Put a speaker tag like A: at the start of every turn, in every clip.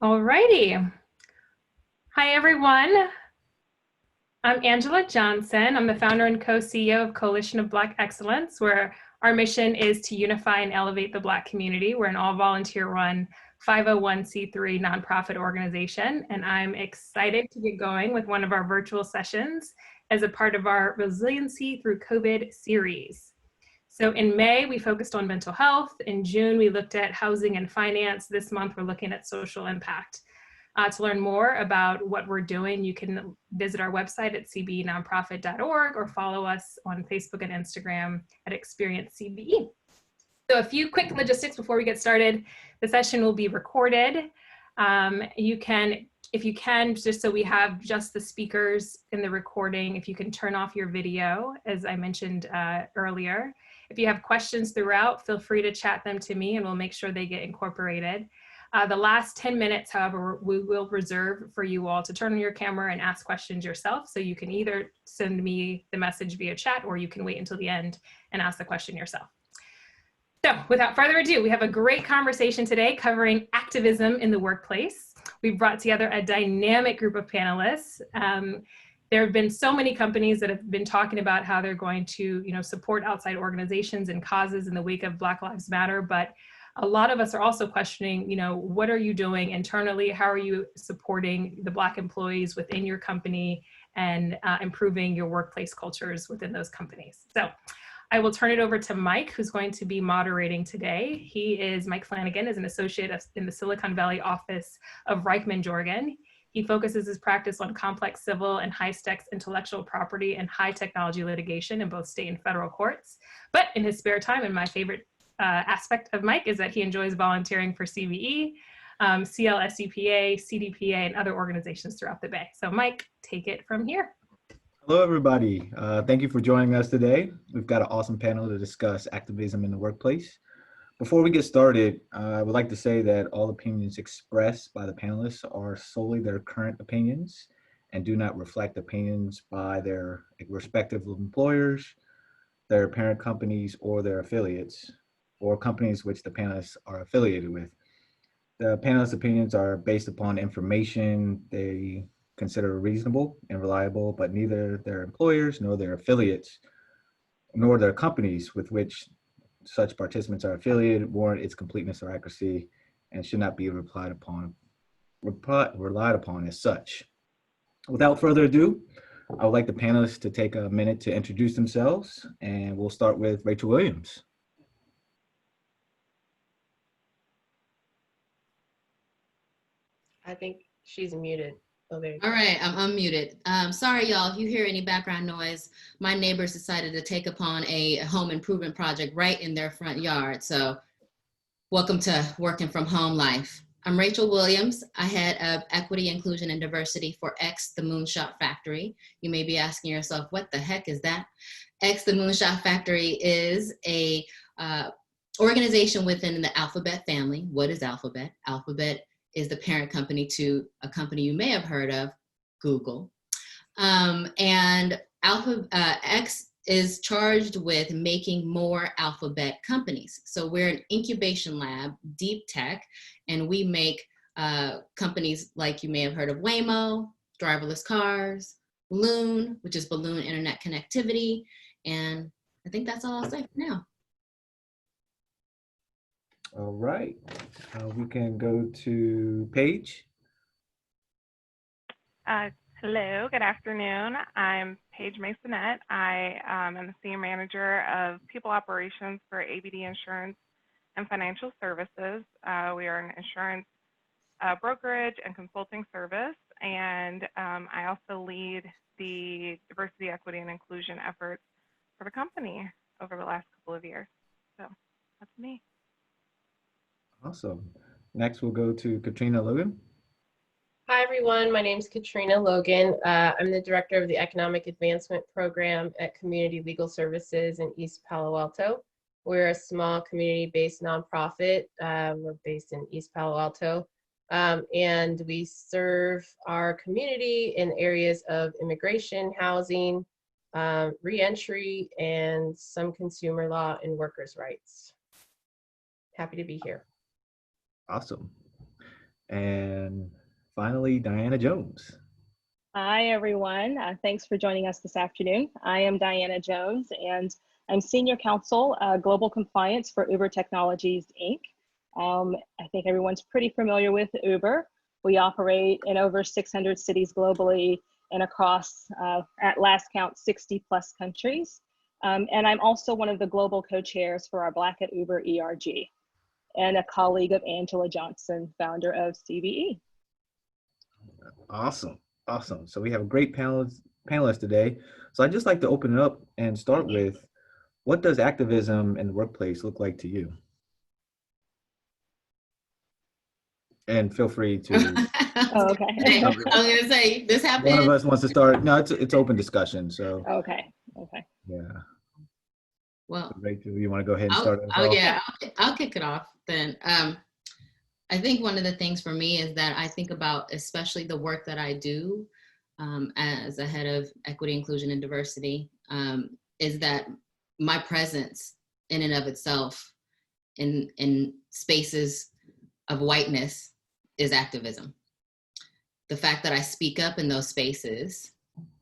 A: Alrighty. Hi, everyone. I'm Angela Johnson. I'm the founder and co-CEO of Coalition of Black Excellence, where our mission is to unify and elevate the Black community. We're an all-volunteer-run 501c3 nonprofit organization, and I'm excited to get going with one of our virtual sessions as a part of our Resiliency Through COVID series. So in May, we focused on mental health. In June, we looked at housing and finance. This month, we're looking at social impact. To learn more about what we're doing, you can visit our website at cbenonprofit.org or follow us on Facebook and Instagram at Experience CBE. So a few quick logistics before we get started. The session will be recorded. If you can, just so we have just the speakers in the recording, if you can turn off your video, as I mentioned earlier. If you have questions throughout, feel free to chat them to me and we'll make sure they get incorporated. The last 10 minutes, however, we will reserve for you all to turn on your camera and ask questions yourself. So you can either send me the message via chat or you can wait until the end and ask the question yourself. So without further ado, we have a great conversation today covering activism in the workplace. We've brought together a dynamic group of panelists. There have been so many companies that have been talking about how they're going to, support outside organizations and causes in the wake of Black Lives Matter, but a lot of us are also questioning, what are you doing internally? How are you supporting the Black employees within your company and improving your workplace cultures within those companies? So I will turn it over to Mike, who's going to be moderating today. Mike Flanigan is an associate in the Silicon Valley office of Reichman Jorgen. He focuses his practice on complex civil and high-stakes intellectual property and high technology litigation in both state and federal courts. But in his spare time, and my favorite aspect of Mike is that he enjoys volunteering for CBE, CLSCPA, CDPA, and other organizations throughout the Bay. So Mike, take it from here.
B: Hello, everybody. Thank you for joining us today. We've got an awesome panel to discuss activism in the workplace. Before we get started, I would like to say that all opinions expressed by the panelists are solely their current opinions and do not reflect opinions by their respective employers, their parent companies, or their affiliates, or companies which the panelists are affiliated with. The panelists' opinions are based upon information they consider reasonable and reliable, but neither their employers nor their affiliates nor their companies with which such participants are affiliated warrant its completeness or accuracy and should not be relied upon as such. Without further ado, I would like the panelists to take a minute to introduce themselves, and we'll start with Rachel Williams.
C: I think she's muted. Oh, there you go.
D: All right, I'm unmuted. Sorry, y'all, if you hear any background noise, my neighbors decided to take upon a home improvement project right in their front yard. So welcome to working from home life. I'm Rachel Williams. I head of Equity, Inclusion, and Diversity for X The Moonshot Factory. You may be asking yourself, what the heck is that? X The Moonshot Factory is a organization within the Alphabet family. What is Alphabet? Alphabet is the parent company to a company you may have heard of, Google. And X is charged with making more Alphabet companies. So we're an incubation lab, deep tech, and we make companies like you may have heard of Waymo, driverless cars, Loon, which is balloon internet connectivity. And I think that's all I'll say for now.
B: All right, we can go to Paige.
E: Hello, good afternoon. I'm Paige Maisonet. I am the Senior Manager of People Operations for ABD Insurance and Financial Services. We are an insurance brokerage and consulting service, and I also lead the diversity, equity, and inclusion efforts for the company over the last couple of years. So that's me.
B: Awesome. Next, we'll go to Katrina Logan.
C: Hi, everyone. My name is Katrina Logan. I'm the Director of the Economic Advancement Program at Community Legal Services in East Palo Alto. We're a small community-based nonprofit. We're based in East Palo Alto. And we serve our community in areas of immigration, housing, reentry, and some consumer law and workers' rights. Happy to be here.
B: Awesome. And finally, Dianna Jones.
F: Hi, everyone. Thanks for joining us this afternoon. I am Dianna Jones, and I'm Senior Counsel, Global Compliance for Uber Technologies, Inc. I think everyone's pretty familiar with Uber. We operate in over 600 cities globally and across, at last count, 60 plus countries. And I'm also one of the global co-chairs for our Black at Uber ERG, and a colleague of Angela Johnson, founder of CBE.
B: Awesome. Awesome. So we have a great panelists today. So I'd just like to open it up and start with, what does activism in the workplace look like to you? And feel free to.
F: Oh, okay.
D: I was gonna say, this happened.
B: One of us wants to start. No, it's open discussion. So.
F: Okay. Okay.
B: Yeah.
D: Well,
B: Rachel, you want to go ahead and start us off?
D: Yeah, I'll kick it off then. I think one of the things for me is that I think about, especially the work that I do as a head of equity, inclusion, and diversity, is that my presence in and of itself in spaces of whiteness is activism. The fact that I speak up in those spaces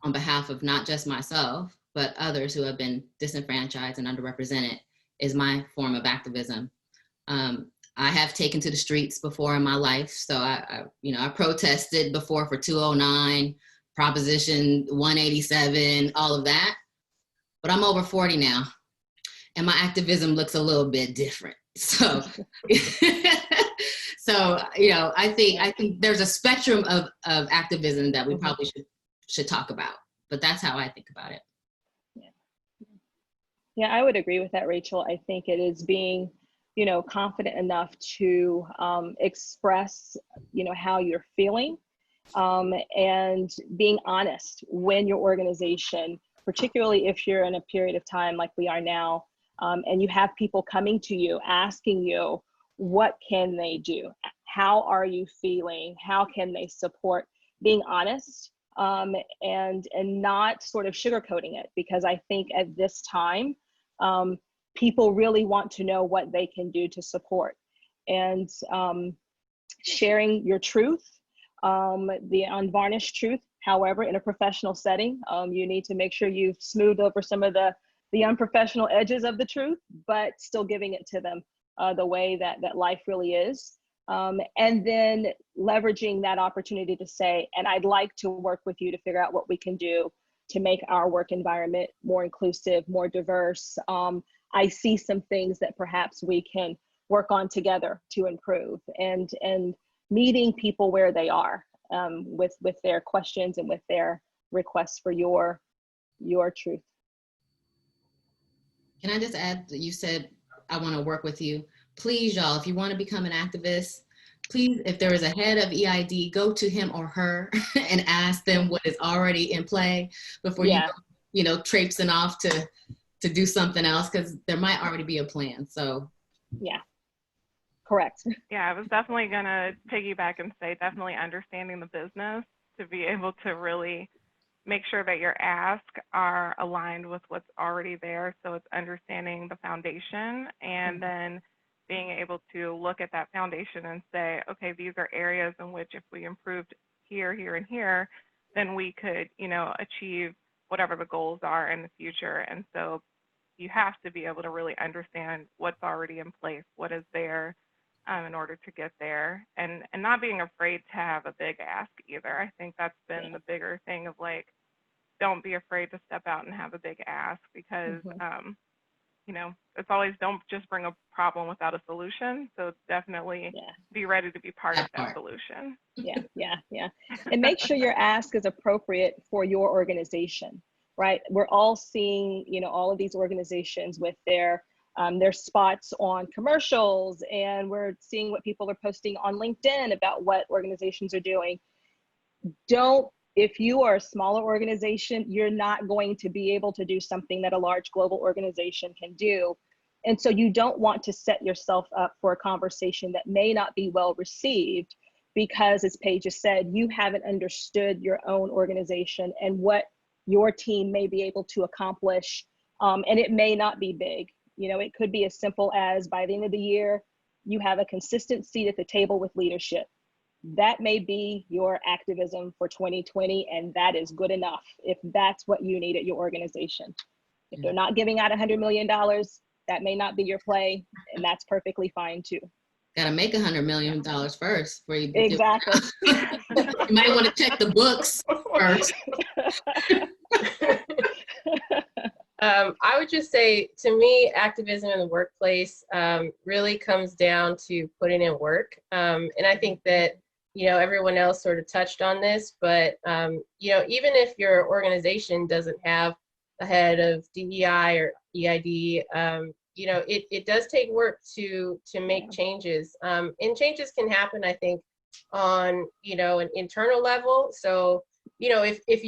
D: on behalf of not just myself, but others who have been disenfranchised and underrepresented is my form of activism. I have taken to the streets before in my life. So I protested before for 209, Proposition 187, all of that. But I'm over 40 now, and my activism looks a little bit different. So, I think there's a spectrum of activism that we probably should talk about. But that's how I think about it.
F: Yeah, I would agree with that, Rachel. I think it is being, confident enough to express, how you're feeling, and being honest when your organization, particularly if you're in a period of time like we are now, and you have people coming to you, asking you, what can they do? How are you feeling? How can they support? Being honest, and not sort of sugarcoating it, because I think at this time, people really want to know what they can do to support, and sharing your truth, the unvarnished truth. However, in a professional setting, you need to make sure you've smoothed over some of the unprofessional edges of the truth, but still giving it to them the way that life really is. And then leveraging that opportunity to say, and I'd like to work with you to figure out what we can do to make our work environment more inclusive, more diverse. I see some things that perhaps we can work on together to improve, and meeting people where they are, with their questions and with their requests for your truth.
D: Can I just add that you said, I want to work with you. Please, y'all, if you want to become an activist, please, if there is a head of EID, go to him or her and ask them what is already in play before you go, traipsing off to do something else, because there might already be a plan. So
F: yeah, correct.
E: Yeah, I was definitely going to piggyback and say definitely understanding the business to be able to really make sure that your asks are aligned with what's already there. So it's understanding the foundation, and then being able to look at that foundation and say, okay, these are areas in which if we improved here, here, and here, then we could, achieve whatever the goals are in the future. And so you have to be able to really understand what's already in place, what is there, in order to get there, and not being afraid to have a big ask either. I think that's been the bigger thing of like, don't be afraid to step out and have a big ask, because it's always, don't just bring a problem without a solution. So definitely be ready to be part of that solution.
F: Yeah. And make sure your ask is appropriate for your organization, right? We're all seeing, all of these organizations with their spots on commercials, and we're seeing what people are posting on LinkedIn about what organizations are doing. If you are a smaller organization, you're not going to be able to do something that a large global organization can do. And so you don't want to set yourself up for a conversation that may not be well received, because, as Paige has said, you haven't understood your own organization and what your team may be able to accomplish. And it may not be big. It could be as simple as, by the end of the year, you have a consistent seat at the table with leadership. that may be your activism for 2020, and that is good enough if that's what you need at your organization. If they're not giving out $100 million, that may not be your play, and that's perfectly fine too.
D: Got to make $100 million first before you
F: Exactly.
D: You might want to check the books first.
C: I would just say, to me, activism in the workplace really comes down to putting in work. And I think that, everyone else sort of touched on this, but, even if your organization doesn't have a head of DEI or EID, it does take work to make changes. And changes can happen, I think, on, an internal level. So, if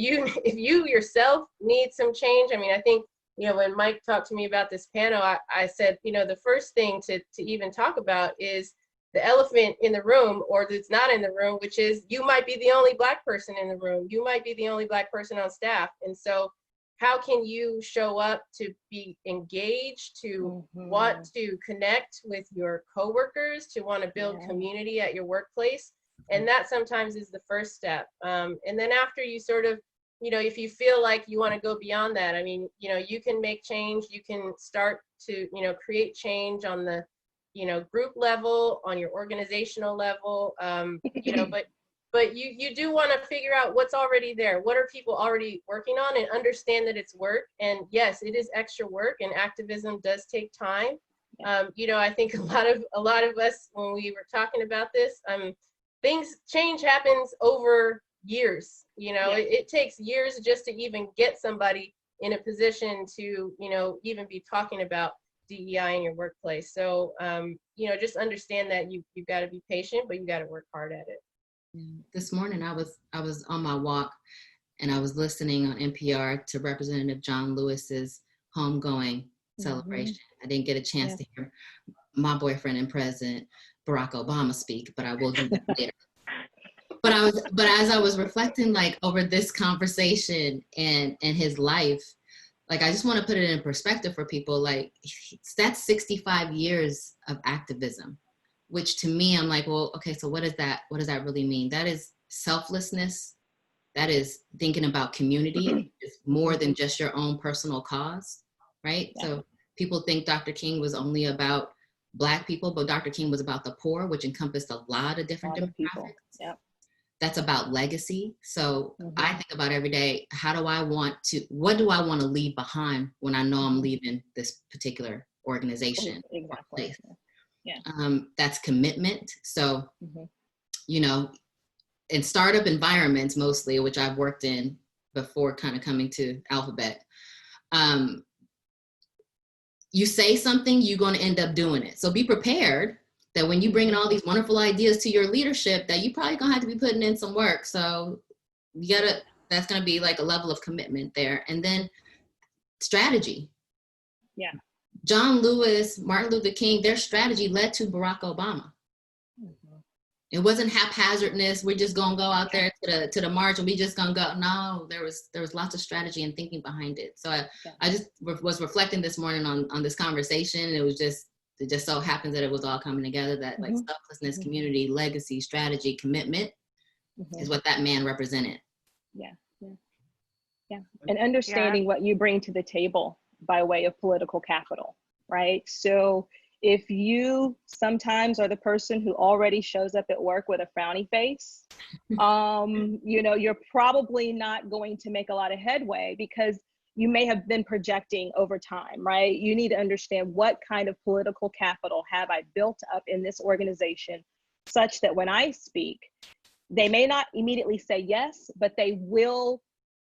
C: you yourself need some change, I think, when Mike talked to me about this panel, I said, the first thing to even talk about is the elephant in the room, or that's not in the room, which is you might be the only Black person in the room. You might be the only Black person on staff. And so how can you show up to be engaged, to want to connect with your coworkers, to want to build community at your workplace? And that sometimes is the first step. And then after you sort of, if you feel like you want to go beyond that, you can make change. You can start to, create change on the, group level, on your organizational level, but you do want to figure out what's already there. What are people already working on, and understand that it's work. And yes, it is extra work, and activism does take time. I think a lot of us, when we were talking about this, change happens over years. It takes years just to even get somebody in a position to, even be talking about DEI in your workplace. So, just understand that you've got to be patient, but you got to work hard at it.
D: This morning I was on my walk, and I was listening on NPR to Representative John Lewis's homegoing celebration. I didn't get a chance to hear my boyfriend and President Barack Obama speak, but I will do that later. But as I was reflecting, like, over this conversation and his life, like, I just want to put it in perspective for people. Like, that's 65 years of activism, which to me, I'm like, well, okay, so what does that really mean? That is selflessness. That is thinking about community. It's more than just your own personal cause, right? Yeah. So people think Dr. King was only about Black people, but Dr. King was about the poor, which encompassed a lot of different demographics. Yeah. That's about legacy. So I think about every day, what do I want to leave behind when I know I'm leaving this particular organization?
F: Exactly.
D: Yeah. That's commitment. So, in startup environments mostly, which I've worked in before kind of coming to Alphabet, you say something, you're going to end up doing it. So be prepared that when you bring in all these wonderful ideas to your leadership, that you probably going to have to be putting in some work. So that's going to be like a level of commitment there. And then strategy.
F: Yeah.
D: John Lewis, Martin Luther King, their strategy led to Barack Obama. It wasn't haphazardness. We're just gonna go out there to the march and we just gonna go. No, there was lots of strategy and thinking behind it. So I just was reflecting this morning on this conversation. It just so happens that it was all coming together. That like selflessness, community, legacy, strategy, commitment is what that man represented.
F: Yeah. And understanding what you bring to the table by way of political capital, right? So if you sometimes are the person who already shows up at work with a frowny face, you're probably not going to make a lot of headway because you may have been projecting over time, right? You need to understand what kind of political capital have I built up in this organization such that when I speak, they may not immediately say yes, but they will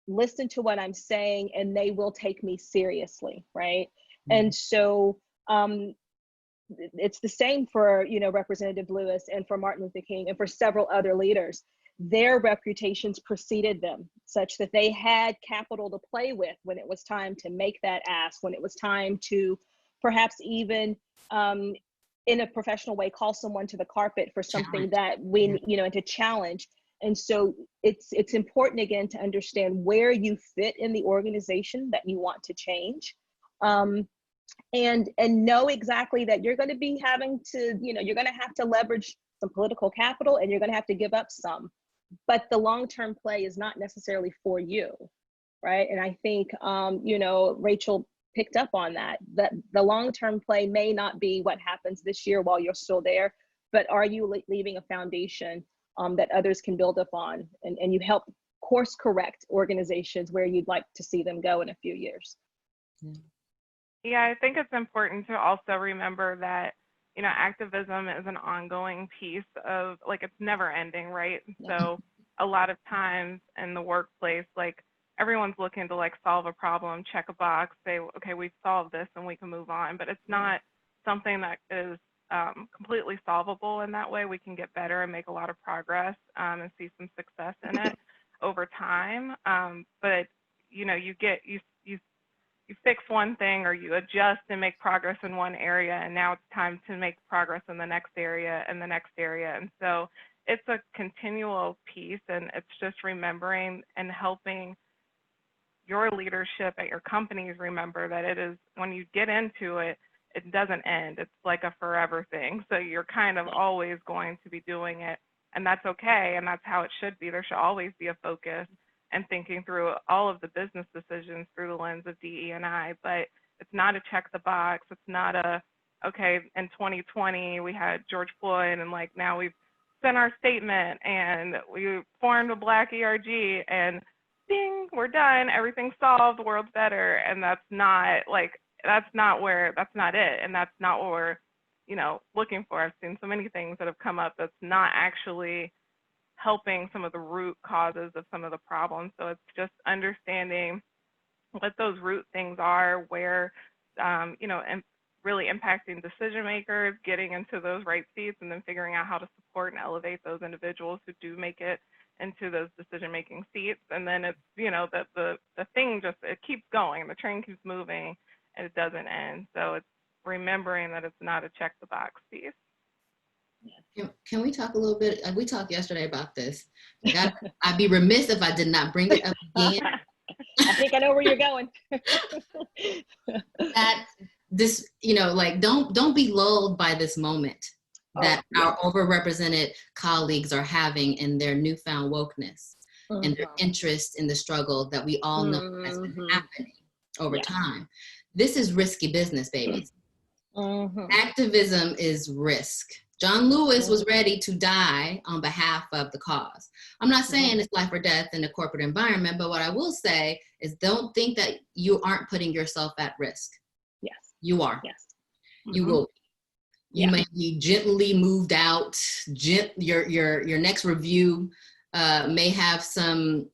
F: listen to what I'm saying and they will take me seriously, right? And so, it's the same for, Representative Lewis and for Martin Luther King and for several other leaders. Their reputations preceded them such that they had capital to play with when it was time to make that ask, when it was time to perhaps even in a professional way, call someone to the carpet for something that and to challenge. And so it's important, again, to understand where you fit in the organization that you want to change. And know exactly that you're going to be having to, you're going to have to leverage some political capital, and you're going to have to give up some. But the long-term play is not necessarily for you, right? And I think, you know, Rachel picked up on that the long-term play may not be what happens this year while you're still there, but are you leaving a foundation that others can build upon, and you help course correct organizations where you'd like to see them go in a few years.
E: Yeah, I think it's important to also remember that, you know, activism is an ongoing piece of, like, it's never ending, right?
F: Yeah.
E: So a lot of times in the workplace, like, everyone's looking to, like, solve a problem, check a box, say, okay, we've solved this and we can move on, but it's not something that is completely solvable in that way. We can get better and make a lot of progress and see some success in it over time. But, you know, you fix one thing, or you adjust and make progress in one area, and now it's time to make progress in the next area and the next area. And so it's a continual piece, and it's just remembering and helping your leadership at your companies remember that it is, when you get into it, it doesn't end. It's like a forever thing. So you're kind of always going to be doing it, and that's okay, and that's how it should be. There should always be a focus and thinking through all of the business decisions through the lens of DE&I, but it's not a check the box. It's not a, okay, in 2020 we had George Floyd, and like now we've sent our statement and we formed a Black ERG, and ding, we're done, everything's solved, the world's better. And that's not like, that's not it. And that's not what we're, you know, looking for. I've seen so many things that have come up that's not actually helping some of the root causes of some of the problems. So it's just understanding what those root things are, where, you know, and really impacting decision makers, getting into those right seats, and then figuring out how to support and elevate those individuals who do make it into those decision-making seats. And then it's, you know, that the thing just, it keeps going, the train keeps moving, and it doesn't end. So it's remembering that it's not a check the box piece.
D: Can we talk a little bit? We talked yesterday about this. I'd be remiss if I did not bring it up again.
F: I think I know where you're going.
D: That this, you know, like, don't be lulled by this moment that our overrepresented colleagues are having in their newfound wokeness and their interest in the struggle that we all know has been happening over time. This is risky business, babies. Activism is risk. John Lewis was ready to die on behalf of the cause. I'm not saying it's life or death in the corporate environment, but what I will say is don't think that you aren't putting yourself at risk.
F: Yes.
D: You are.
F: Yes.
D: You will. You may be gently moved out. Your next review may have some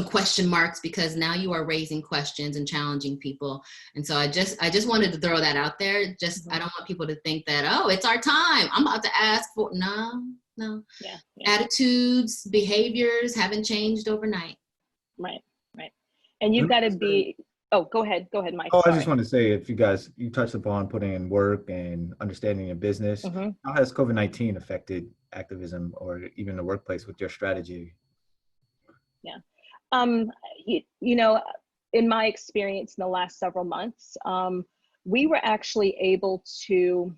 D: question marks, because now you are raising questions and challenging people. And so I just wanted to throw that out there. Just I don't want people to think that, oh, it's our time, I'm about to ask for, no. Attitudes, behaviors haven't changed overnight. Right.
F: And you've got to be, go ahead, Mike.
B: I just want to say, if you touched upon putting in work and understanding your business, how has COVID-19 affected activism or even the workplace with your strategy?
F: You know, in my experience in the last several months, we were actually able to,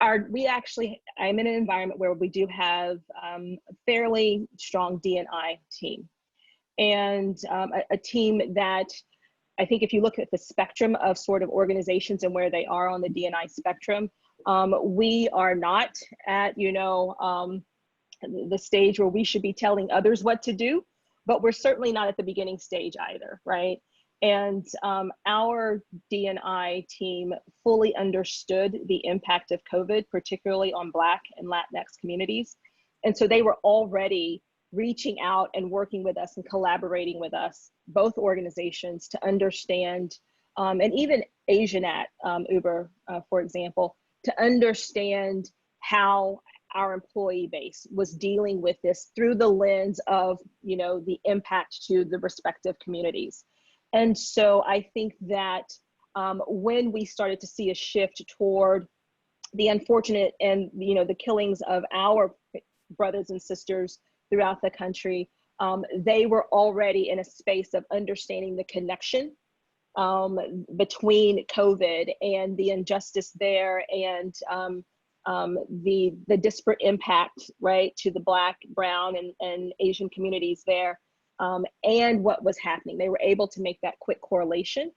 F: I'm in an environment where we do have a fairly strong D&I team, and a team that I think if you look at the spectrum of sort of organizations and where they are on the D&I spectrum, we are not at, you know, the stage where we should be telling others what to do, but we're certainly not at the beginning stage either, right? And our D&I team fully understood the impact of COVID, particularly on Black and Latinx communities. And so they were already reaching out and working with us and collaborating with us, both organizations, to understand, and even Asian at Uber, for example, to understand how our employee base was dealing with this through the lens of, you know, the impact to the respective communities. And so I think that when we started to see a shift toward the unfortunate and, you know, the killings of our brothers and sisters throughout the country, they were already in a space of understanding the connection between COVID and the injustice there, and the disparate impact, right, to the Black, Brown, and Asian communities there, and what was happening. They were able to make that quick correlation.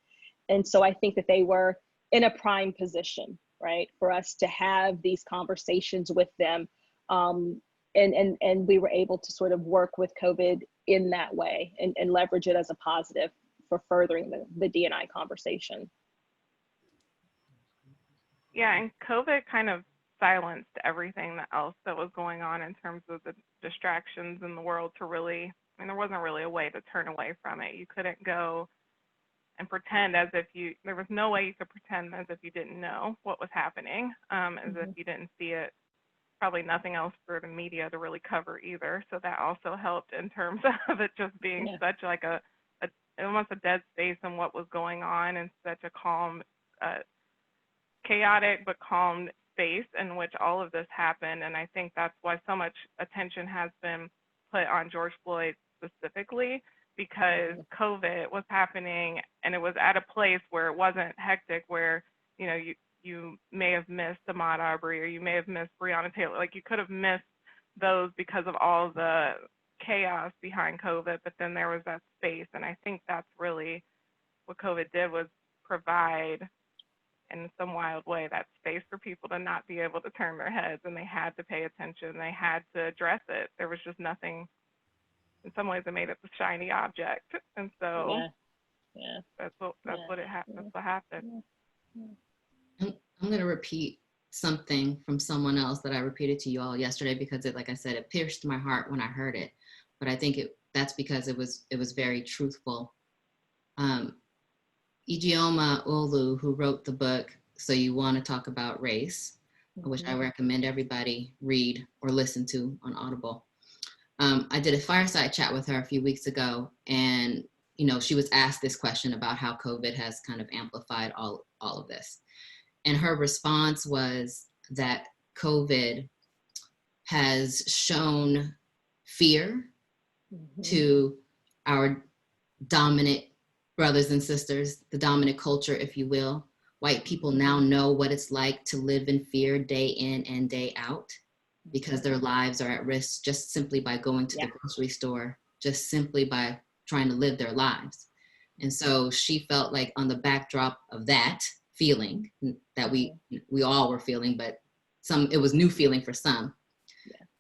F: And so I think that they were in a prime position, right, for us to have these conversations with them. And we were able to sort of work with COVID in that way and leverage it as a positive for furthering the D&I conversation.
E: Yeah, and COVID kind of silenced everything else that was going on in terms of the distractions in the world to really, I mean, there wasn't really a way to turn away from it. You couldn't go and pretend as if there was no way you could pretend as if you didn't know what was happening, as if you didn't see it. Probably nothing else for the media to really cover either. So that also helped in terms of it just being such like almost a dead space in what was going on, and such a calm, chaotic but calm space in which all of this happened. And I think that's why so much attention has been put on George Floyd specifically, because COVID was happening and it was at a place where it wasn't hectic, where, you know, you may have missed Ahmaud Arbery, or you may have missed Breonna Taylor. Like, you could have missed those because of all the chaos behind COVID, but then there was that space. And I think that's really what COVID did, was provide, in some wild way, that space for people to not be able to turn their heads, and they had to pay attention. They had to address it. There was just nothing. In some ways, it made it the shiny object, and so that's what happened.
D: I'm going to repeat something from someone else that I repeated to you all yesterday, because it, like I said, it pierced my heart when I heard it. But I think that's because it was very truthful. Ijeoma Olu, who wrote the book So You Want to Talk About Race, which I recommend everybody read or listen to on Audible. I did a fireside chat with her a few weeks ago, and you know, she was asked this question about how COVID has kind of amplified all of this. And her response was that COVID has shown fear to our dominant brothers and sisters, the dominant culture, if you will. White people now know what it's like to live in fear day in and day out, because their lives are at risk just simply by going to the grocery store, just simply by trying to live their lives. And so she felt like, on the backdrop of that feeling that we all were feeling, but it was new feeling for some,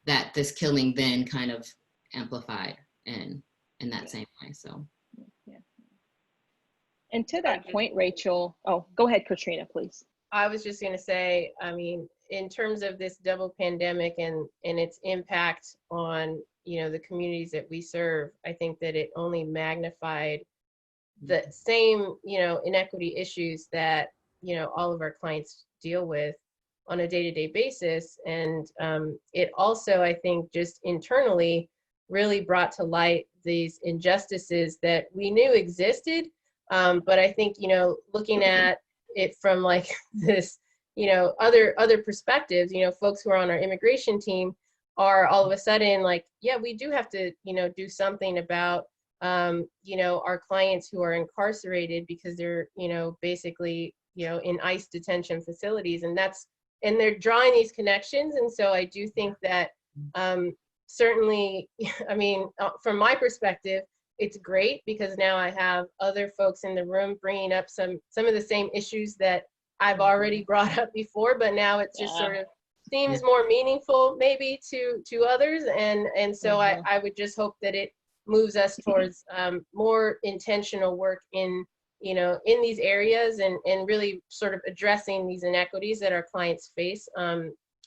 D: that this killing then kind of amplified in that same way. So
F: and to that point, Rachel, go ahead, Katrina, please.
C: I was just going to say, I mean, in terms of this double pandemic and its impact on, you know, the communities that we serve, I think that it only magnified the same, you know, inequity issues that, you know, all of our clients deal with on a day-to-day basis. And it also, I think, just internally really brought to light these injustices that we knew existed. But I think, you know, looking at it from like this, you know, other perspectives, you know, folks who are on our immigration team are all of a sudden like, yeah, we do have to, you know, do something about, you know, our clients who are incarcerated because they're, you know, basically, you know, in ICE detention facilities, and they're drawing these connections. And so I do think that certainly, I mean, from my perspective, it's great because now I have other folks in the room bringing up some of the same issues that I've already brought up before, but now it just sort of seems more meaningful maybe to others. And so I would just hope that it moves us towards more intentional work in, you know, in these areas and really sort of addressing these inequities that our clients face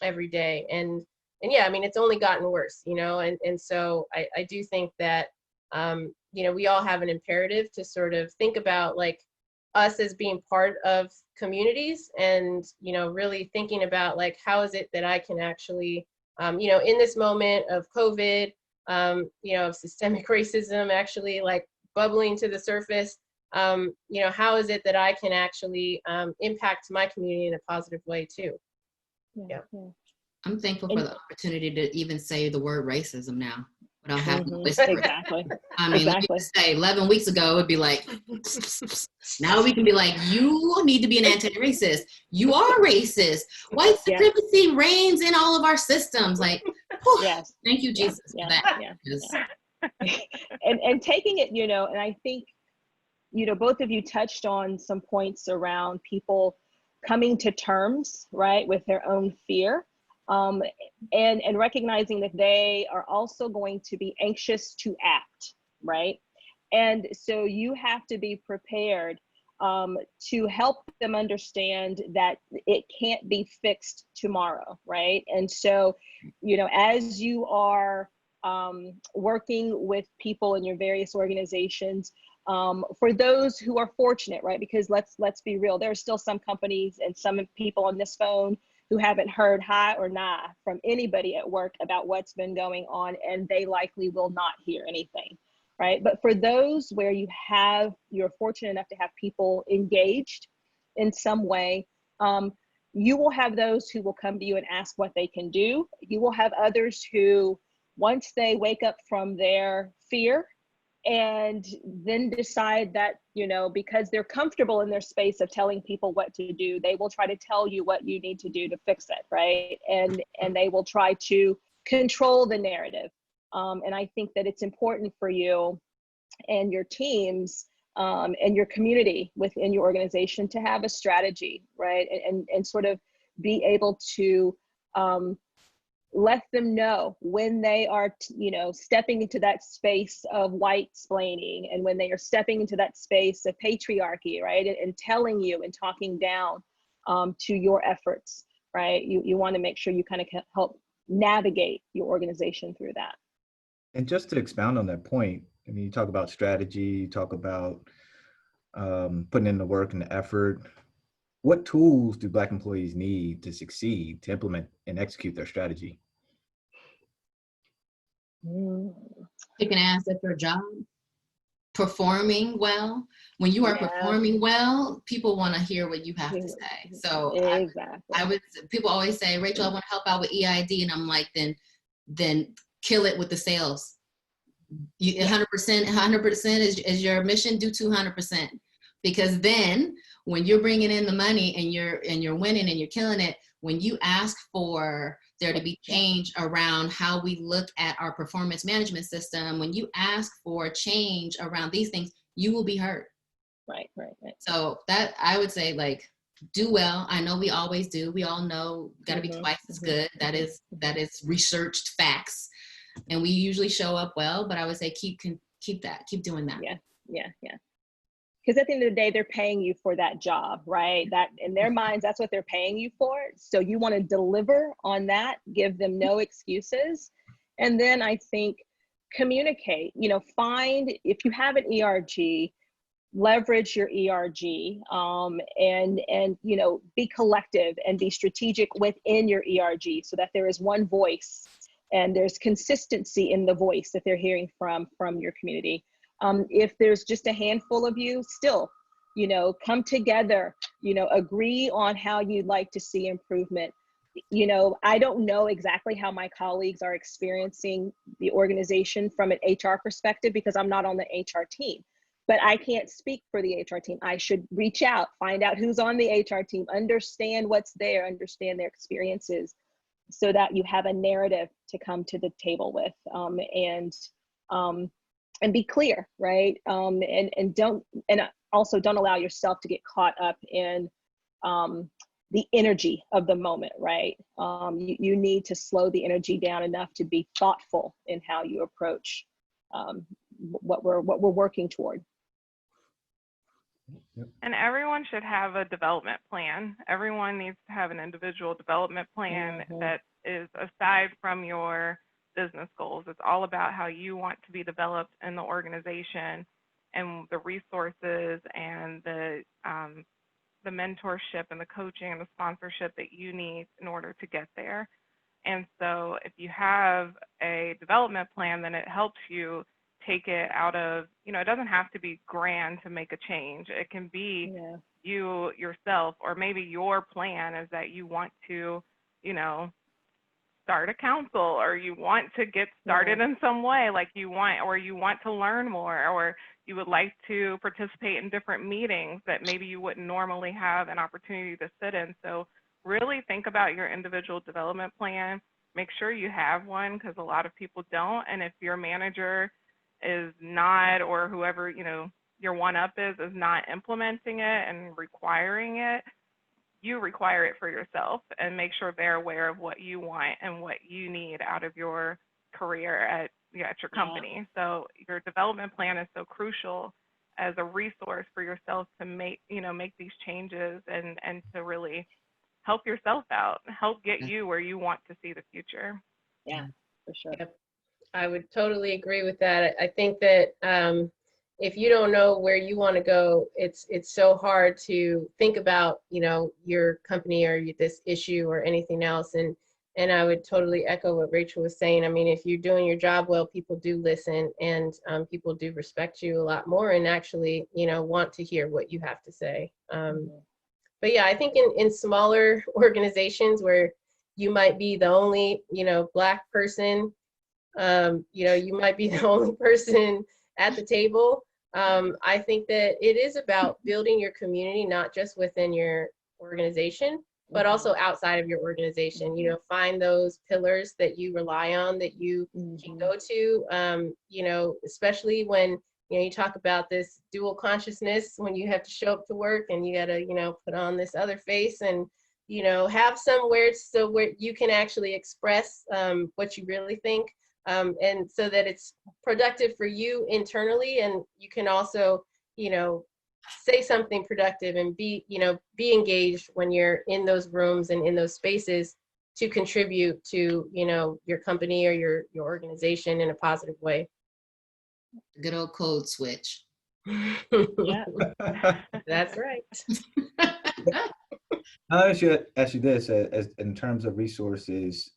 C: every day. And yeah, I mean, it's only gotten worse, you know, and so I do think that, you know, we all have an imperative to sort of think about like us as being part of communities and, you know, really thinking about like, how is it that I can actually, you know, in this moment of COVID, you know, of systemic racism actually like bubbling to the surface, you know, how is it that I can actually impact my community in a positive way too? Yeah.
D: I'm thankful for the opportunity to even say the word racism now. without having to whisper.
F: Exactly.
D: I mean, let me just say, 11 weeks ago, it'd be like, now we can be like, you need to be an anti-racist. You are racist. White supremacy reigns in all of our systems. Like, whew,
F: yes.
D: Thank you, Jesus, for that.
F: And taking it, you know, and I think, you know, both of you touched on some points around people coming to terms, right, with their own fear, and recognizing that they are also going to be anxious to act, right? And so you have to be prepared to help them understand that it can't be fixed tomorrow, right? And so, you know, as you are working with people in your various organizations, for those who are fortunate, right? Because let's be real, there are still some companies and some people on this phone who haven't heard hi or nah from anybody at work about what's been going on, and they likely will not hear anything, right? But for those where you're fortunate enough to have people engaged in some way, you will have those who will come to you and ask what they can do. You will have others who, once they wake up from their fear and then decide that, you know, because they're comfortable in their space of telling people what to do, they will try to tell you what you need to do to fix it, right? And they will try to control the narrative. And I think that it's important for you and your teams and your community within your organization to have a strategy, right? And sort of be able to let them know when they are, you know, stepping into that space of white splaining, and when they are stepping into that space of patriarchy, right? And telling you and talking down to your efforts, right? You want to make sure you kind of help navigate your organization through that.
B: And just to expound on that point, I mean, you talk about strategy, you talk about putting in the work and the effort. What tools do Black employees need to succeed, to implement and execute their strategy?
D: Kicking ass at their job, performing well. When you are performing well, people want to hear what you have to say. So exactly. People always say, Rachel, I want to help out with EID, and I'm like, then kill it with the sales. You 100% is your mission. Do 200%, because then when you're bringing in the money and you're winning and you're killing it, when you ask for there to be change around how we look at our performance management system, when you ask for change around these things, you will be heard.
F: Right.
D: So that, I would say, like, do well. I know we always do. We all know got to be twice as good. That is researched facts, and we usually show up well. But I would say keep doing that.
F: Yeah. Because at the end of the day, they're paying you for that job, right? That in their minds, that's what they're paying you for. So you want to deliver on that, give them no excuses. And then I think communicate, you know, find, if you have an ERG, leverage your ERG, and you know, be collective and be strategic within your ERG, so that there is one voice and there's consistency in the voice that they're hearing from your community. If there's just a handful of you, still, you know, come together, you know, agree on how you'd like to see improvement. You know, I don't know exactly how my colleagues are experiencing the organization from an HR perspective, because I'm not on the HR team, but I can't speak for the HR team. I should reach out, find out who's on the HR team, understand what's there, understand their experiences, so that you have a narrative to come to the table with, and be clear, right? And also don't allow yourself to get caught up in the energy of the moment, right? You need to slow the energy down enough to be thoughtful in how you approach what we're working toward.
E: And everyone should have a development plan. Everyone needs to have an individual development plan that is aside from your business goals. It's all about how you want to be developed in the organization, and the resources and the mentorship and the coaching and the sponsorship that you need in order to get there. And so if you have a development plan, then it helps you take it out of, you know, it doesn't have to be grand to make a change. It can be you yourself, or maybe your plan is that you want to, you know, start a council, or you want to get started in some way, like you want to learn more, or you would like to participate in different meetings that maybe you wouldn't normally have an opportunity to sit in. So really think about your individual development plan. Make sure you have one, because a lot of people don't. And if your manager is not, or whoever, you know, your one-up is not implementing it and requiring it, you require it for yourself, and make sure they're aware of what you want and what you need out of your career at your company. So your development plan is so crucial as a resource for yourself to make these changes and to really help yourself out, help get you where you want to see the future.
F: Yeah, for sure.
C: Yep. I would totally agree with that. I think that if you don't know where you want to go, it's so hard to think about, you know, your company or this issue or anything else. And I would totally echo what Rachel was saying. I mean, if you're doing your job well, people do listen, and people do respect you a lot more, and actually, you know, want to hear what you have to say. But yeah, I think in smaller organizations where you might be the only, you know, Black person, you know, you might be the only person at the table. I think that it is about building your community, not just within your organization, but also outside of your organization. You know, find those pillars that you rely on, that you can go to, you know, especially when, you know, you talk about this dual consciousness, when you have to show up to work and you got to, you know, put on this other face, and, you know, have somewhere so where you can actually express what you really think. And so that it's productive for you internally, and you can also, you know, say something productive and be engaged when you're in those rooms and in those spaces to contribute to, you know, your company or your organization in a positive way.
D: Good old code switch.
F: Yeah.
C: That's right.
B: I should ask you this, as in terms of resources,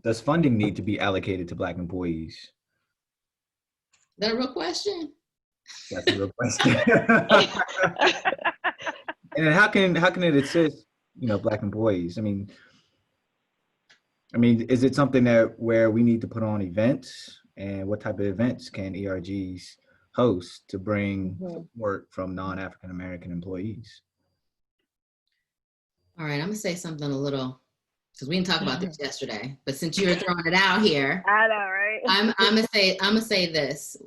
B: does funding need to be allocated to Black employees?
D: Is that a real question?
B: That's a real question. And how can it assist, you know, Black employees? I mean, is it something where we need to put on events, and what type of events can ERGs host to bring support from non-African American employees?
D: All right, I'm gonna say something a little, because we didn't talk about this yesterday, but since you're throwing it out here,
F: I know, right?
D: I'm gonna say this.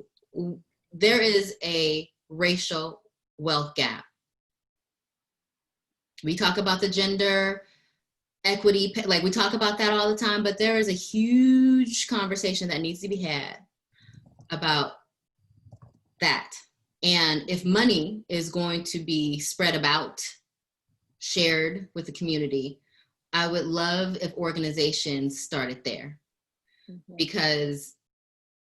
D: There is a racial wealth gap. We talk about the gender equity, like we talk about that all the time, but there is a huge conversation that needs to be had about that. And if money is going to be spread about, shared with the community, I would love if organizations started there. Because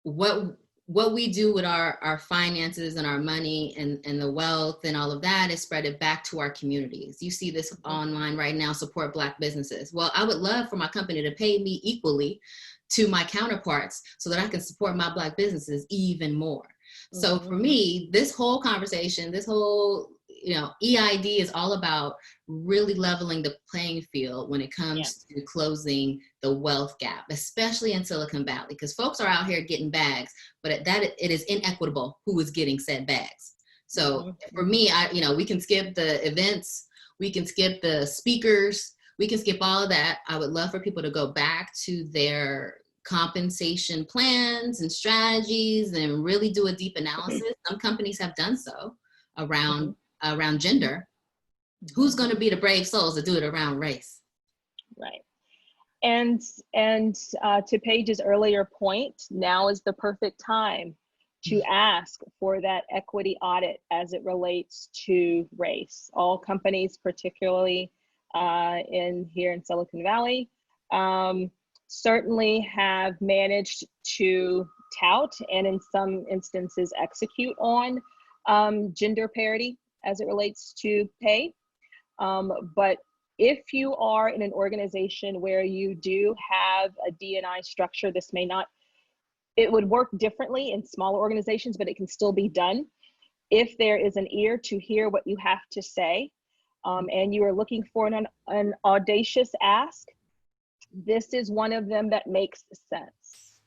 D: what we do with our finances and our money and the wealth and all of that is spread it back to our communities. You see this online right now, support Black businesses. Well, I would love for my company to pay me equally to my counterparts so that I can support my Black businesses even more. So for me, this whole conversation, this whole, you know, EID is all about really leveling the playing field when it comes to closing the wealth gap, especially in Silicon Valley, because folks are out here getting bags, but it is inequitable who is getting said bags. So for me, we can skip the events, we can skip the speakers, we can skip all of that. I would love for people to go back to their compensation plans and strategies and really do a deep analysis. Some companies have done so around gender. Who's going to be the brave souls to do it around race?
F: Right. And to Paige's earlier point, now is the perfect time to ask for that equity audit as it relates to race. All companies, particularly here in Silicon Valley, certainly have managed to tout and in some instances execute on gender parity as it relates to pay. But if you are in an organization where you do have a D&I structure, it would work differently in smaller organizations, but it can still be done. If there is an ear to hear what you have to say, and you are looking for an audacious ask, this is one of them that makes sense,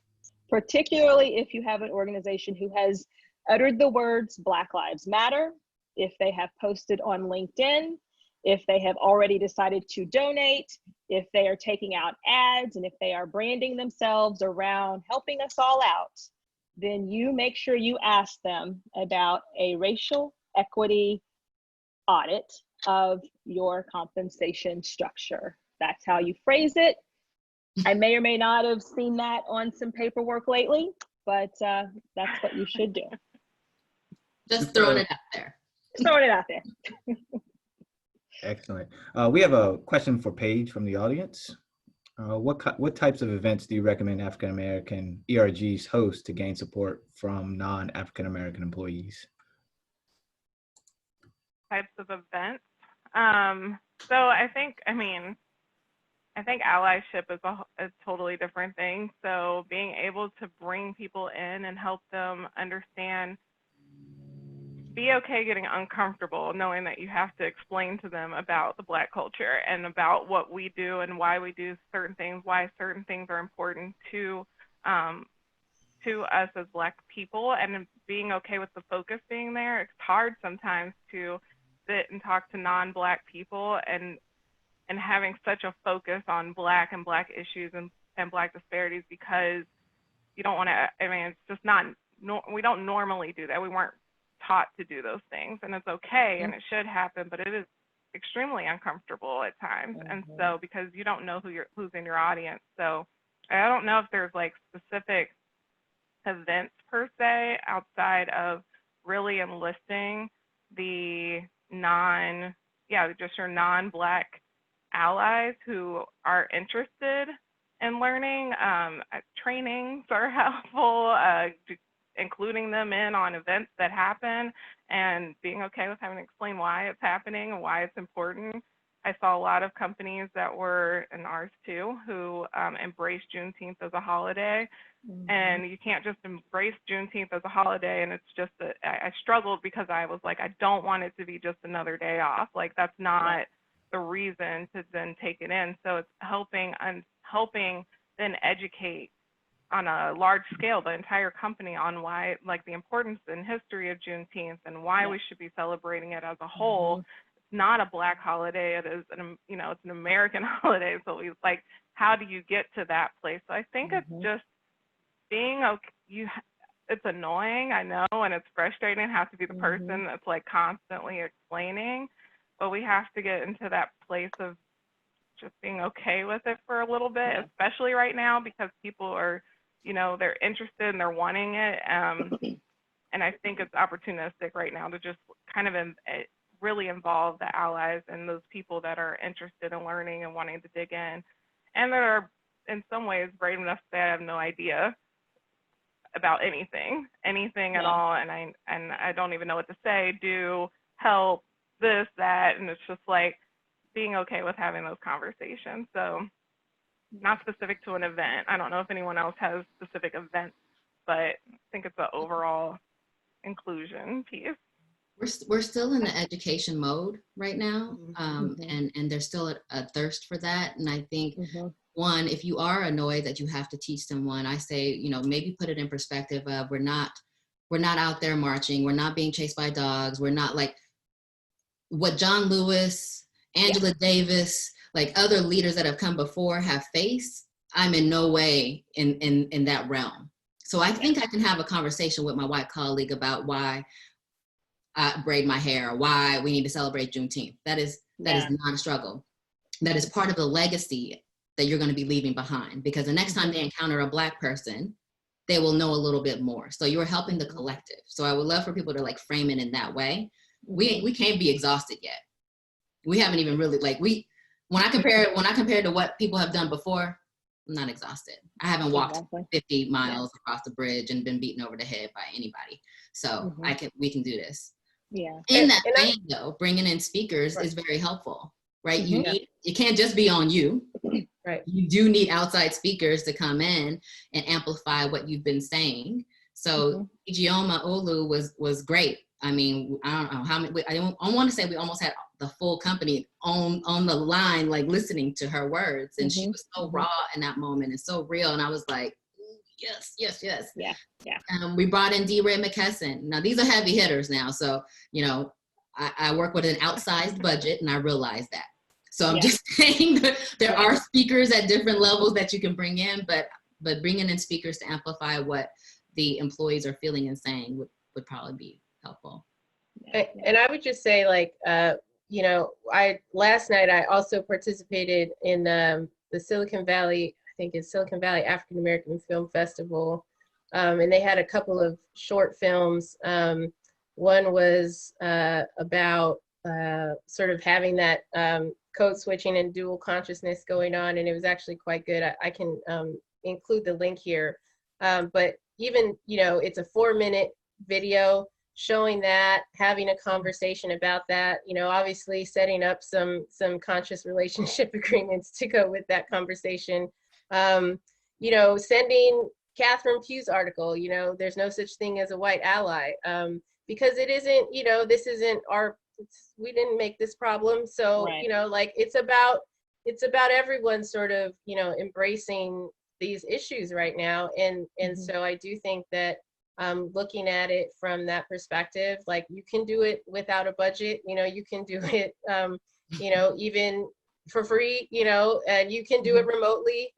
F: particularly if you have an organization who has uttered the words Black Lives Matter, if they have posted on LinkedIn, if they have already decided to donate, if they are taking out ads, and if they are branding themselves around helping us all out, then you make sure you ask them about a racial equity audit of your compensation structure. That's how you phrase it. I may or may not have seen that on some paperwork lately, but that's what you should do.
D: Just throwing it out there.
F: Throwing it out there.
B: Excellent. We have a question for Paige from the audience. What types of events do you recommend African-American ERGs host to gain support from non-African-American employees?
E: Types of events. So I think allyship is a totally different thing. So being able to bring people in and help them understand, be okay getting uncomfortable, knowing that you have to explain to them about the Black culture and about what we do and why we do certain things, why certain things are important to us as Black people, and being okay with the focus being there. It's hard sometimes to sit and talk to non-Black people and having such a focus on Black and Black issues and Black disparities, because you don't want to, it's just not, we don't normally do that. We weren't taught to do those things, and it's okay, and it should happen, but it is extremely uncomfortable at times. And so, because you don't know who's in your audience. So I don't know if there's like specific events per se outside of really enlisting the just your non-Black allies who are interested in learning. Trainings are helpful, including them in on events that happen and being okay with having to explain why it's happening and why it's important. I saw a lot of companies that were, and ours too, who embraced Juneteenth as a holiday. And you can't just embrace Juneteenth as a holiday. And it's just that I struggled because I was like, I don't want it to be just another day off. Like, that's not the reason to then take it in. So it's helping then educate on a large scale the entire company on why, like, the importance and history of Juneteenth and why we should be celebrating it as a whole. It's not a Black holiday. It is it's an American holiday. So we like, how do you get to that place? So I think it's just being okay. It's annoying, I know, and it's frustrating to have to be the person that's like constantly explaining, but we have to get into that place of just being okay with it for a little bit, especially right now, because people are, they're interested and they're wanting it. And I think it's opportunistic right now to just kind of really involve the allies and those people that are interested in learning and wanting to dig in, and that are in some ways brave enough to say, I have no idea about anything at all, and I don't even know what to say, do, help, this, that, and it's just like being okay with having those conversations. So not specific to an event. I don't know if anyone else has specific events, but I think it's an overall inclusion piece.
D: We're still in the education mode right now, and there's still a thirst for that. And I think one, if you are annoyed that you have to teach someone, I say, maybe put it in perspective of we're not out there marching, we're not being chased by dogs, we're not like what John Lewis, Angela Davis, like other leaders that have come before have faced. I'm in no way in that realm. So I think I can have a conversation with my white colleague about why I braid my hair, or why we need to celebrate Juneteenth. That is not a struggle. That is part of the legacy that you're going to be leaving behind, because the next time they encounter a Black person, they will know a little bit more. So you're helping the collective. So I would love for people to like frame it in that way. We can't be exhausted yet. We haven't even really when I compare to what people have done before, I'm not exhausted. I haven't walked 50 miles across the bridge and been beaten over the head by anybody. So we can do this. In that vein though, bringing in speakers is very helpful, right? You can't just be on you.
C: Right.
D: You do need outside speakers to come in and amplify what you've been saying. So Ijeoma Olu was great. I mean, I don't know how many, I want to say we almost had the full company on the line, like listening to her words. And she was so raw in that moment and so real. And I was like, yes, yes, yes.
F: Yeah, yeah.
D: We brought in D. Ray McKesson. Now these are heavy hitters now. So, you know, I work with an outsized budget and I realize that. So I'm just saying that there are speakers at different levels that you can bring in, but bringing in speakers to amplify what the employees are feeling and saying would probably be helpful.
C: And I would just say, like, you know, last night I also participated in the Silicon Valley, I think it's Silicon Valley African American Film Festival, and they had a couple of short films. One was about sort of having that code switching and dual consciousness going on, and it was actually quite good. I can include the link here, but even, you know, it's a 4-minute video showing that, having a conversation about that, you know, obviously setting up some conscious relationship agreements to go with that conversation. You know, sending Catherine Pugh's article, you know, there's no such thing as a white ally, because it isn't, you know, this isn't we didn't make this problem. So, you know, like it's about everyone sort of, you know, embracing these issues right now. And so I do think that looking at it from that perspective, like you can do it without a budget, you know, you can do it, you know, even for free, you know, and you can do it remotely.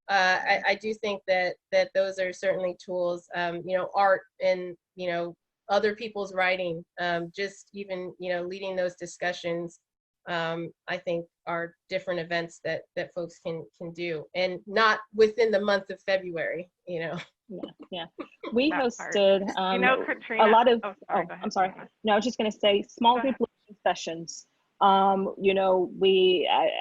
C: I do think that those are certainly tools, you know, art and, you know, other people's writing, just even, you know, leading those discussions, I think are different events that folks can do, and not within the month of February, you know.
F: Yeah. We hosted
E: you know, Katrina,
F: a lot of,
E: I'm
F: sorry. No, I was just going to say small group listening sessions. You know,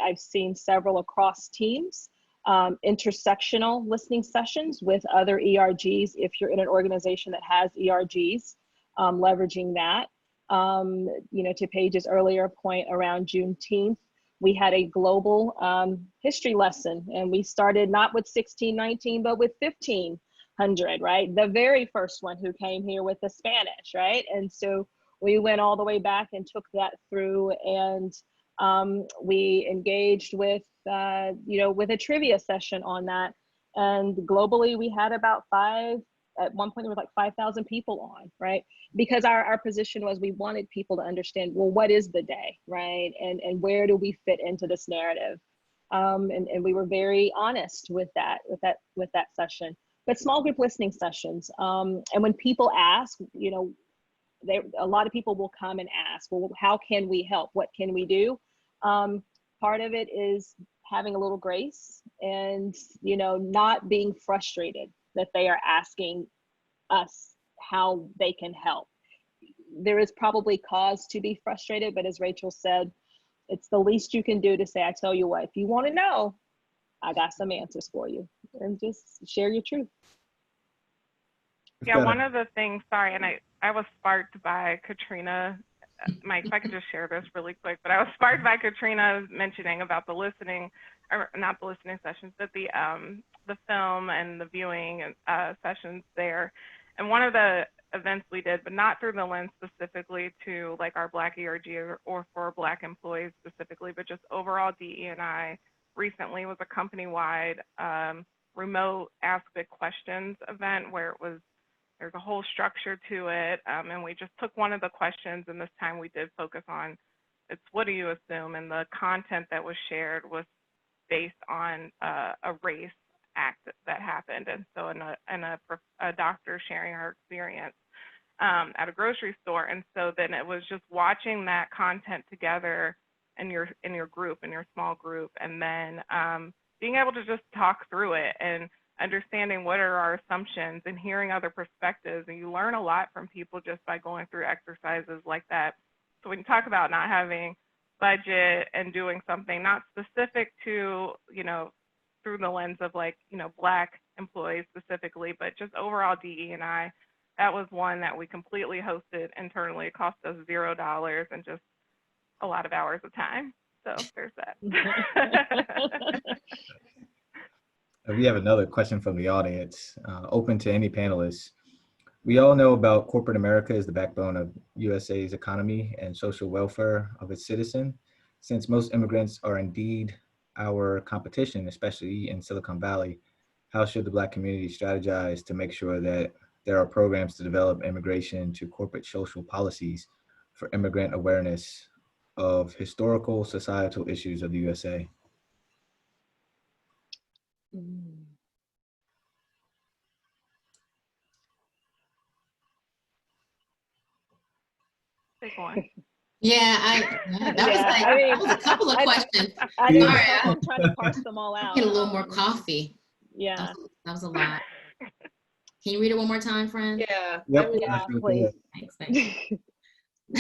F: I've seen several across teams, intersectional listening sessions with other ERGs. If you're in an organization that has ERGs, leveraging that. You know, to Paige's earlier point around Juneteenth, we had a global history lesson, and we started not with 1619, but with 1500, right? The very first one who came here with the Spanish, right? And so we went all the way back and took that through, and we engaged with, you know, with a trivia session on that. And globally, we had about at one point there was like 5,000 people on, right? Because our position was we wanted people to understand, well, what is the day, right? And where do we fit into this narrative? And we were very honest with that session. But small group listening sessions, and when people ask, you know, a lot of people will come and ask, well, how can we help? What can we do? Part of it is having a little grace and, you know, not being frustrated that they are asking us how they can help. There is probably cause to be frustrated, but as Rachel said, it's the least you can do to say, I tell you what, if you want to know, I got some answers for you, and just share your truth.
E: Yeah, one of the things, sorry, and I was sparked by Katrina, Mike, if I could just share this really quick, but I was sparked by Katrina mentioning about the listening, or not the listening sessions, but the film and the viewing sessions there. And one of the events we did, but not through the lens specifically to like our Black ERG or for Black employees specifically, but just overall DE&I recently was a company-wide remote Ask Big Questions event where there's a whole structure to it. And we just took one of the questions, and this time we did focus on, it's what do you assume? And the content that was shared was based on a race act that happened. And so a doctor sharing her experience at a grocery store. And so then it was just watching that content together in your group, in your small group, and then being able to just talk through it and understanding what are our assumptions and hearing other perspectives. And you learn a lot from people just by going through exercises like that. So when you talk about not having budget and doing something not specific to, you know, through the lens of like, you know, Black employees specifically, but just overall DE&I, that was one that we completely hosted internally. It cost us $0 and just a lot of hours of time. So there's that.
B: We have another question from the audience, open to any panelists. We all know about corporate America as the backbone of USA's economy and social welfare of its citizen. Since most immigrants are indeed our competition, especially in Silicon Valley, how should the Black community strategize to make sure that there are programs to develop immigration to corporate social policies for immigrant awareness of historical societal issues of the USA?
E: Big one.
D: That was a couple of questions.
F: I know, I'm trying to parse them all out.
D: Get a little more coffee.
F: Yeah.
D: That was a lot. Can you read it one more time, friend?
C: Yeah.
B: Yep.
F: Yeah, please.
D: Thanks.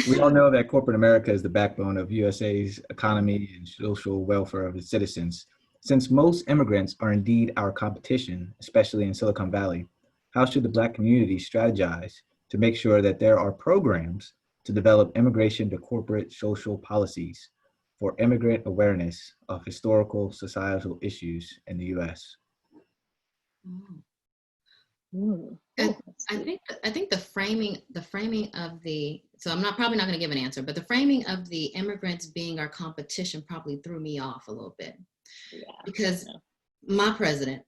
B: We all know that corporate America is the backbone of USA's economy and social welfare of its citizens. Since most immigrants are indeed our competition, especially in Silicon Valley, how should the Black community strategize to make sure that there are programs to develop immigration to corporate social policies for immigrant awareness of historical societal issues in the US?
D: I think the framing of the, so I'm probably not going to give an answer, but the framing of the immigrants being our competition probably threw me off a little bit.
F: Yeah.
D: Because my president,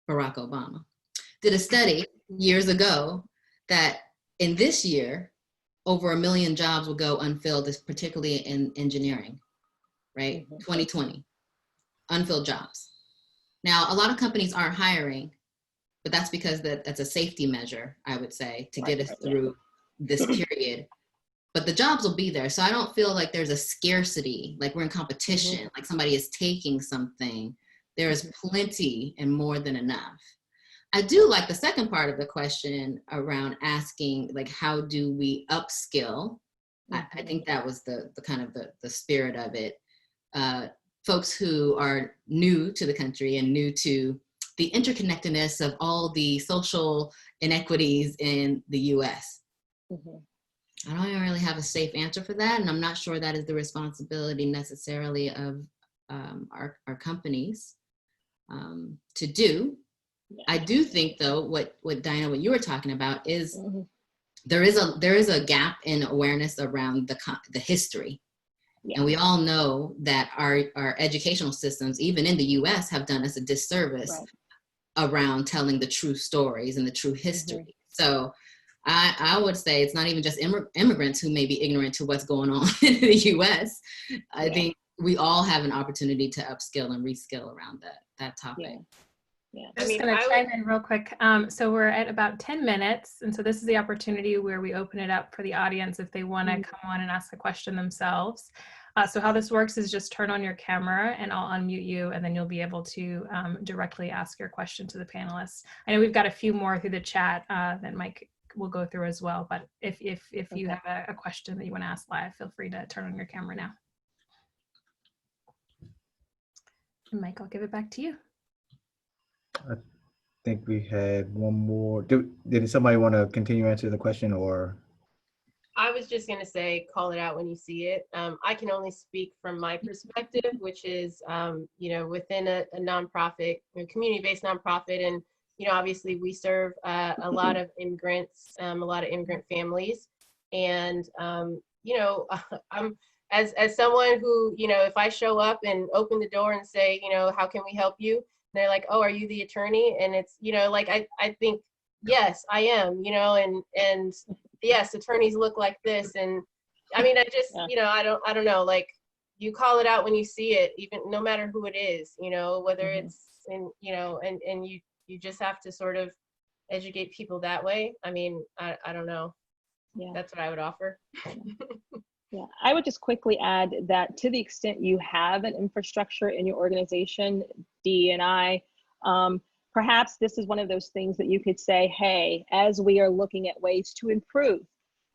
D: Barack Obama, did a study years ago that in this year, over 1 million jobs will go unfilled, particularly in engineering, right? 2020, unfilled jobs. Now, a lot of companies aren't hiring, but that's because that's a safety measure, I would say, to get us through this period. But the jobs will be there. So I don't feel like there's a scarcity, like we're in competition, like somebody is taking something. There is plenty and more than enough. I do like the second part of the question around asking, like, how do we upskill? I think that was the kind of the spirit of it. Folks who are new to the country and new to the interconnectedness of all the social inequities in the US. I don't even really have a safe answer for that, and I'm not sure that is the responsibility necessarily of our companies to do. I do think, though, what Dianna, what you were talking about is there is a gap in awareness around the history. And we all know that our educational systems, even in the US, have done us a disservice around telling the true stories and the true history. So I would say it's not even just immigrants who may be ignorant to what's going on in the US. I think we all have an opportunity to upskill and reskill around that topic.
A: I'm just going to chime in real quick. So we're at about 10 minutes. And so this is the opportunity where we open it up for the audience if they want to come on and ask a question themselves. So how this works is just turn on your camera and I'll unmute you, and then you'll be able to directly ask your question to the panelists. I know we've got a few more through the chat that Mike will go through as well, but if you have a question that you want to ask live, feel free to turn on your camera now. And Mike, I'll give it back to you.
B: I think we had one more. Did somebody want to continue answering the question, or?
C: I was just going to say, call it out when you see it. I can only speak from my perspective, which is, within a nonprofit, a community-based nonprofit. And, obviously we serve a lot of immigrants, a lot of immigrant families. And, I'm as someone who, if I show up and open the door and say, how can we help you? They're like, oh, are you the attorney? And it's, I think, yes, I am, and yes, attorneys look like this. And I mean, I just, I don't know, like, you call it out when you see it, even no matter who it is, whether it's in, and you just have to sort of educate people that way. I mean, I don't know. Yeah. That's what I would offer.
F: Yeah, I would just quickly add that to the extent you have an infrastructure in your organization, D&I, perhaps this is one of those things that you could say, hey, as we are looking at ways to improve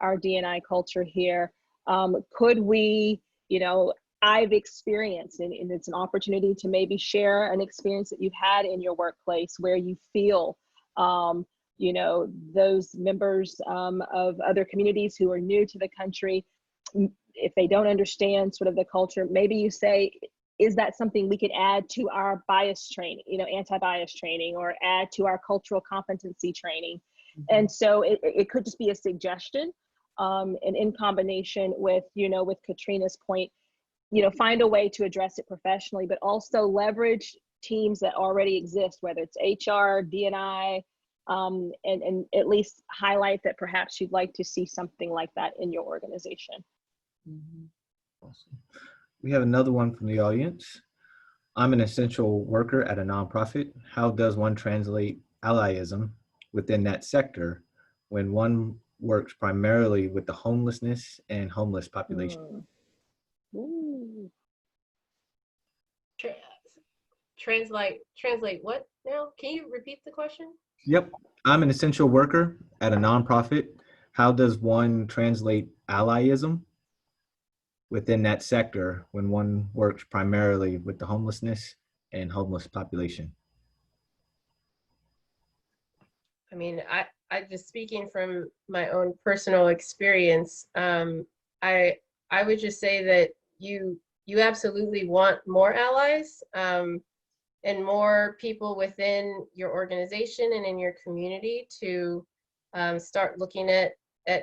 F: our D&I culture here, could we, I've experienced, and it's an opportunity to maybe share an experience that you've had in your workplace where you feel, those members of other communities who are new to the country, if they don't understand sort of the culture, maybe you say, is that something we could add to our bias training, anti-bias training, or add to our cultural competency training? And so it could just be a suggestion, and in combination with, with Katrina's point, find a way to address it professionally, but also leverage teams that already exist, whether it's HR, D&I, and at least highlight that perhaps you'd like to see something like that in your organization.
D: Mhm.
B: Awesome. We have another one from the audience. I'm an essential worker at a nonprofit. How does one translate allyism within that sector when one works primarily with the homelessness and homeless population?
F: Ooh.
C: Translate what now? Can you repeat the question?
B: Yep. I'm an essential worker at a nonprofit. How does one translate allyism within that sector when one works primarily with the homelessness and homeless population?
C: I mean, I just speaking from my own personal experience, I would just say that you absolutely want more allies, and more people within your organization and in your community to start looking at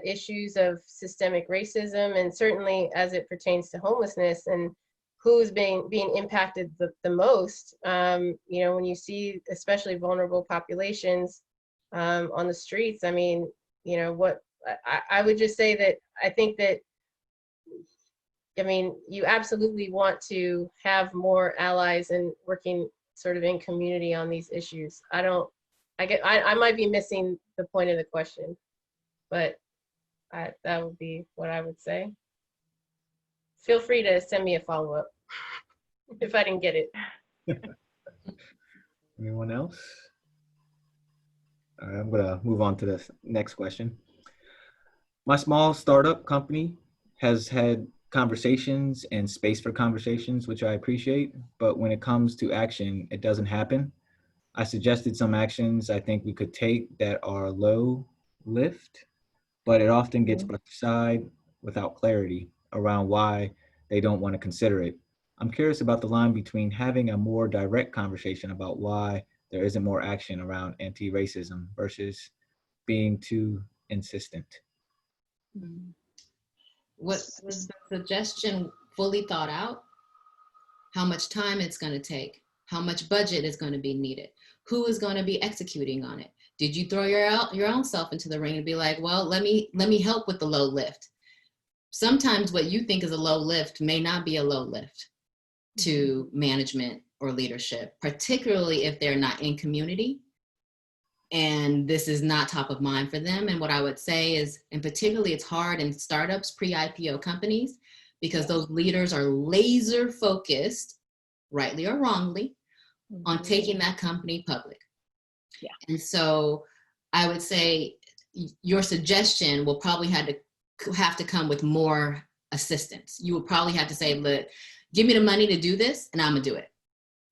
C: issues of systemic racism, and certainly as it pertains to homelessness and who's being impacted the most. When you see especially vulnerable populations on the streets, I mean, what I would just say that I think that, I mean, you absolutely want to have more allies and working sort of in community on these issues. I might be missing the point of the question, but that would be what I would say. Feel free to send me a follow-up if I didn't get it.
B: Anyone else? All right, I'm gonna move on to the next question. My small startup company has had conversations and space for conversations, which I appreciate, but when it comes to action, it doesn't happen. I suggested some actions I think we could take that are low lift, but it often gets brushed aside without clarity around why they don't want to consider it. I'm curious about the line between having a more direct conversation about why there isn't more action around anti-racism versus being too insistent.
D: Was the suggestion fully thought out? How much time it's going to take? How much budget is going to be needed? Who is going to be executing on it? Did you throw your own self into the ring and be like, well, let me help with the low lift? Sometimes what you think is a low lift may not be a low lift to management or leadership, particularly if they're not in community and this is not top of mind for them. And what I would say is, and particularly it's hard in startups, pre-IPO companies, because those leaders are laser focused, rightly or wrongly, on taking that company public.
F: Yeah.
D: And so I would say your suggestion will probably have to come with more assistance. You will probably have to say, look, give me the money to do this and I'm gonna do it.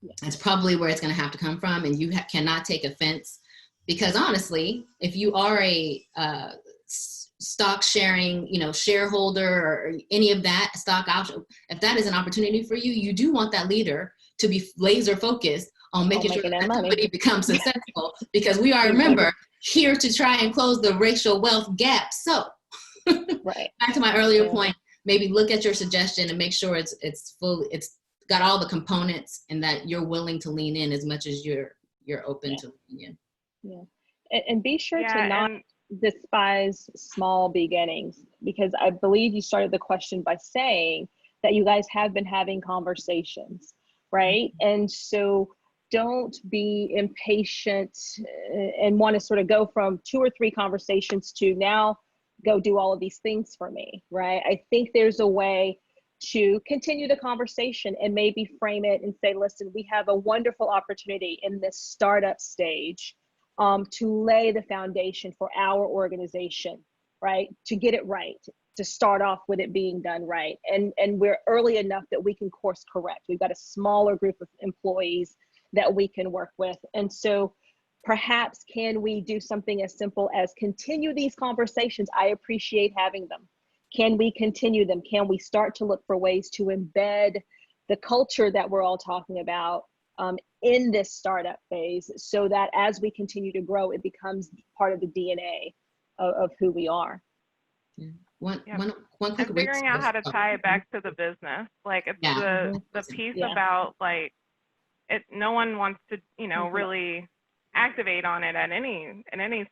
D: Yeah. That's probably where it's gonna have to come from. And you cannot take offense, because honestly, if you are a stock sharing, shareholder or any of that stock option, if that is an opportunity for you, you do want that leader to be laser focused on making sure that company becomes successful, because we are, remember, here to try and close the racial wealth gap. So
F: right.
D: Back to my earlier point, maybe look at your suggestion and make sure it's got all the components and that you're willing to lean in as much as you're open to leaning in.
F: Yeah. And be sure to not despise small beginnings, because I believe you started the question by saying that you guys have been having conversations, right? And so don't be impatient and want to sort of go from 2 or 3 conversations to now go do all of these things for me, right? I think there's a way to continue the conversation and maybe frame it and say, listen, we have a wonderful opportunity in this startup stage to lay the foundation for our organization, right? To get it right, to start off with it being done right. And we're early enough that we can course correct. We've got a smaller group of employees that we can work with. And so perhaps can we do something as simple as continue these conversations? I appreciate having them. Can we continue them? Can we start to look for ways to embed the culture that we're all talking about in this startup phase, so that as we continue to grow, it becomes part of the DNA of who we are?
D: One
E: Yep.
D: quick
E: And figuring out
D: resource.
E: how to tie it back to the business. Like it's
D: Yeah.
E: the piece
F: Yeah.
E: about like no one wants to, you know,
F: Mhm.
E: really activate on it at any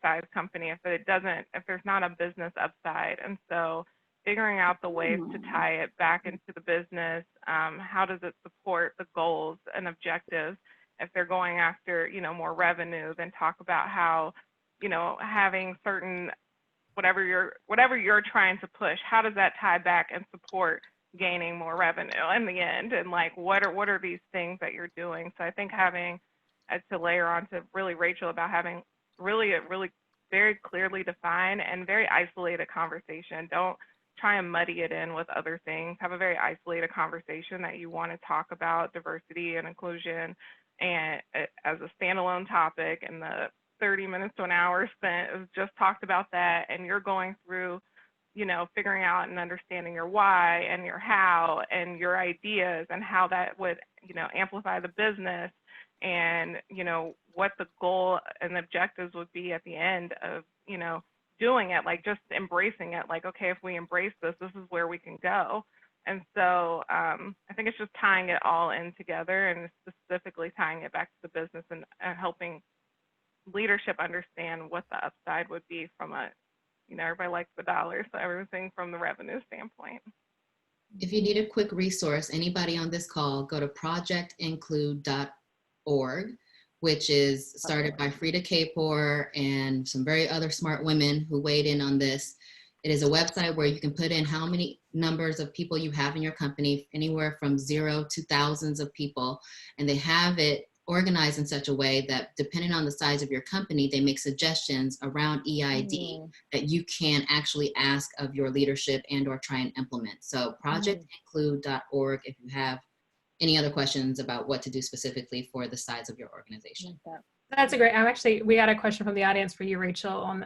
E: size company if there's not a business upside. And so figuring out the ways to tie it back into the business, how does it support the goals and objectives? If they're going after, you know, more revenue, then talk about how, you know, having certain whatever you're trying to push, how does that tie back and support gaining more revenue in the end? And like, what are these things that you're doing? So I think having to layer on to really Rachel about having really very clearly defined and very isolated conversation. Don't try and muddy it in with other things. Have a very isolated conversation that you want to talk about diversity and inclusion and as a standalone topic, and the 30 minutes to an hour spent just talked about that, and you're going through, you know, figuring out and understanding your why and your how and your ideas and how that would, you know, amplify the business, and, you know, what the goal and the objectives would be at the end of, you know, doing it, like just embracing it, like, okay, if we embrace this, this is where we can go. And so I think it's just tying it all in together and specifically tying it back to the business and helping leadership understand what the upside would be from a, you know, everybody likes the dollar, so everything from the revenue standpoint.
D: If you need a quick resource, anybody on this call, go to projectinclude.org, which is started by Frida Kapor and some very other smart women who weighed in on this. It is a website where you can put in how many numbers of people you have in your company, anywhere from 0 to thousands of people, and they have it organized in such a way that depending on the size of your company, they make suggestions around EID that you can actually ask of your leadership and or try and implement. So projectinclude.org if you have any other questions about what to do specifically for the size of your organization.
A: That's a great, we got a question from the audience for you, Rachel, on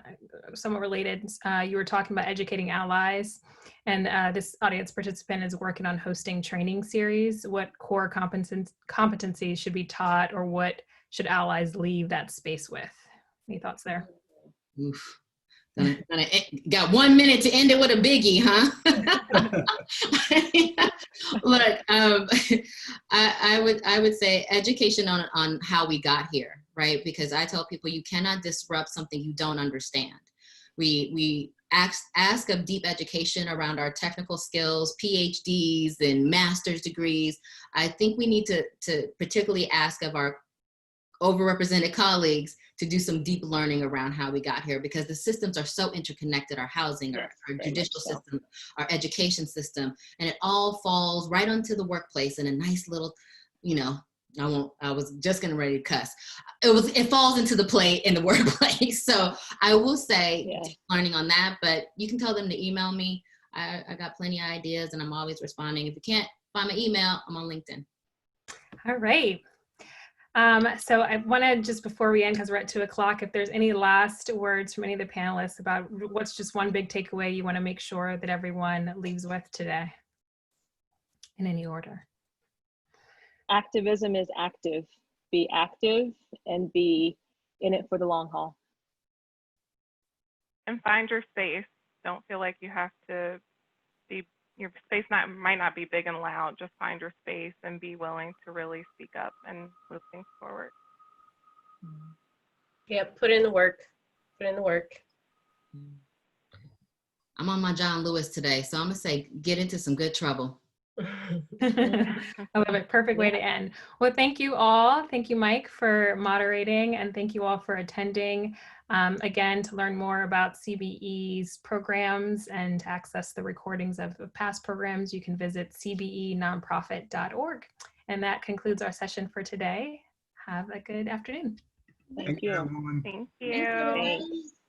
A: somewhat related. You were talking about educating allies, and this audience participant is working on hosting training series. What core competencies should be taught, or what should allies leave that space with? Any thoughts there?
D: Oof. Got 1 minute to end it with a biggie, huh? Look, I would say education on how we got here, right? Because I tell people you cannot disrupt something you don't understand. We ask of deep education around our technical skills, PhDs and master's degrees. I think we need to particularly ask of our overrepresented colleagues to do some deep learning around how we got here, because the systems are so interconnected, our housing, our judicial system, our education system, and it all falls right onto the workplace in a nice little, you know, I was just getting ready to cuss. It falls into the plate in the workplace. So I will say deep learning on that, but you can tell them to email me. I got plenty of ideas and I'm always responding. If you can't find my email, I'm on LinkedIn.
A: All right. So I want to, just before we end, because we're at 2 o'clock, if there's any last words from any of the panelists about what's just one big takeaway you want to make sure that everyone leaves with today, in any order.
F: Activism is active. Be active and be in it for the long haul.
E: And find your space. Don't feel like you have to be, your space might not be big and loud. Just find your space and be willing to really speak up and move things forward.
C: Yeah, put in the work. Put in the work.
D: I'm on my John Lewis today, so I'm gonna say get into some good trouble.
A: I love it. Perfect way to end. Well, thank you all. Thank you, Mike, for moderating, and thank you all for attending. Again, to learn more about CBE's programs and to access the recordings of past programs, you can visit cbenonprofit.org. And that concludes our session for today. Have a good afternoon.
F: Thank you.
B: Everyone.
E: Thank you.
D: Thank you.
F: Thanks.